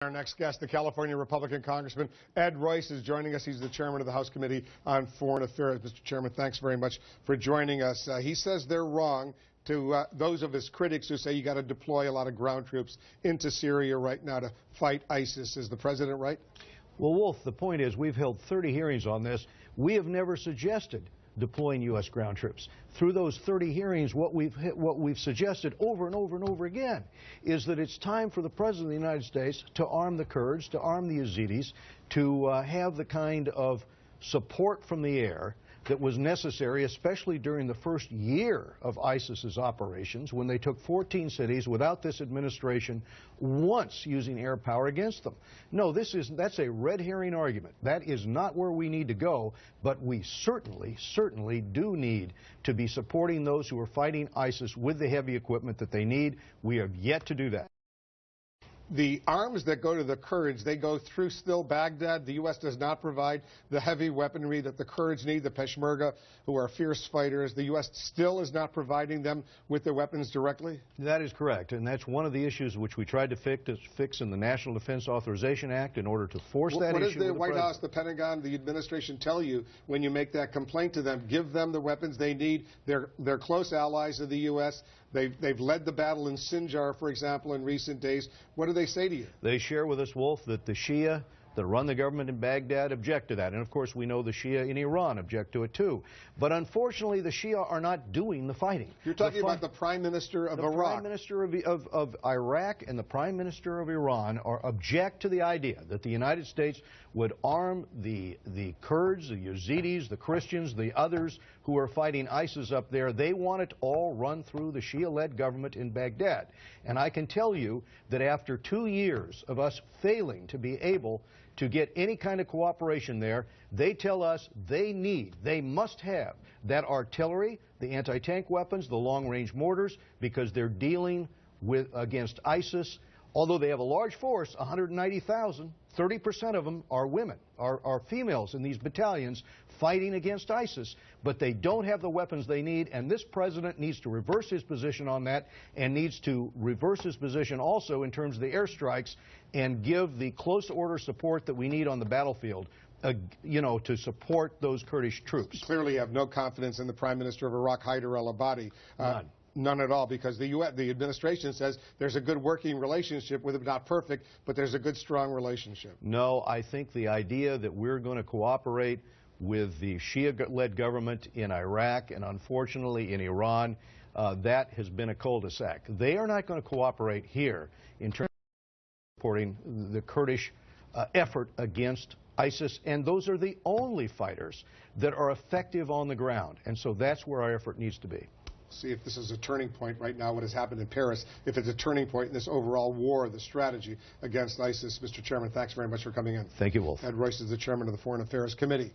Our next guest, the California Republican Congressman Ed Royce, is joining us. He's the chairman of the House Committee on Foreign Affairs. Mr. Chairman, thanks very much for joining us. He says they're wrong to those of his critics who say you got to deploy a lot of ground troops into Syria right now to fight ISIS. Is the president right? Well, Wolf, the point is we've held 30 hearings on this. We have never suggested deploying U.S. ground troops. Through those 30 hearings, what we've suggested over and over and over again is that it's time for the President of the United States to arm the Kurds, to arm the Yazidis, to have the kind of support from the air that was necessary, especially during the first year of ISIS's operations, when they took 14 cities without this administration once using air power against them. No, that's a red herring argument. That is not where we need to go, but we certainly do need to be supporting those who are fighting ISIS with the heavy equipment that they need. We have yet to do that. The arms that go to the Kurds, they go through still Baghdad. The U.S. does not provide the heavy weaponry that the Kurds need, the Peshmerga, who are fierce fighters. The U.S. still is not providing them with their weapons directly? That is correct, and that's one of the issues which we tried to fix in the National Defense Authorization Act in order to force that issue. What does the White House, the Pentagon, the administration tell you when you make that complaint to them? Give them the weapons they need. They're close allies of the U.S. They've led the battle in Sinjar, for example, in recent days. What do they say to you? They share with us, Wolf, that the Shia that run the government in Baghdad object to that. And, of course, we know the Shia in Iran object to it, too. But, unfortunately, the Shia are not doing the fighting. You're talking about the Prime Minister of Iraq. The Prime Minister of Iraq and the Prime Minister of Iran object to the idea that the United States would arm the Kurds, the Yazidis, the Christians, the others who are fighting ISIS up there. They want it all run through the Shia-led government in Baghdad. And I can tell you that after 2 years of us failing to be able to get any kind of cooperation there, they tell us they must have that artillery, the anti-tank weapons, the long-range mortars, because they're dealing against ISIS. Although they have a large force, 190,000, 30% of them are women, are females in these battalions fighting against ISIS. But they don't have the weapons they need, and this president needs to reverse his position on that and needs to reverse his position also in terms of the airstrikes and give the close order support that we need on the battlefield, to support those Kurdish troops. Clearly you have no confidence in the Prime Minister of Iraq, Haider al-Abadi. None. None at all, because the administration says there's a good working relationship with him, not perfect, but there's a good, strong relationship. No, I think the idea that we're going to cooperate with the Shia-led government in Iraq and unfortunately in Iran, that has been a cul-de-sac. They are not going to cooperate here in terms of supporting the Kurdish effort against ISIS, and those are the only fighters that are effective on the ground, and so that's where our effort needs to be. See if this is a turning point right now, what has happened in Paris, if it's a turning point in this overall war, the strategy against ISIS. Mr. Chairman, thanks very much for coming in. Thank you, Wolf. Ed Royce is the chairman of the Foreign Affairs Committee.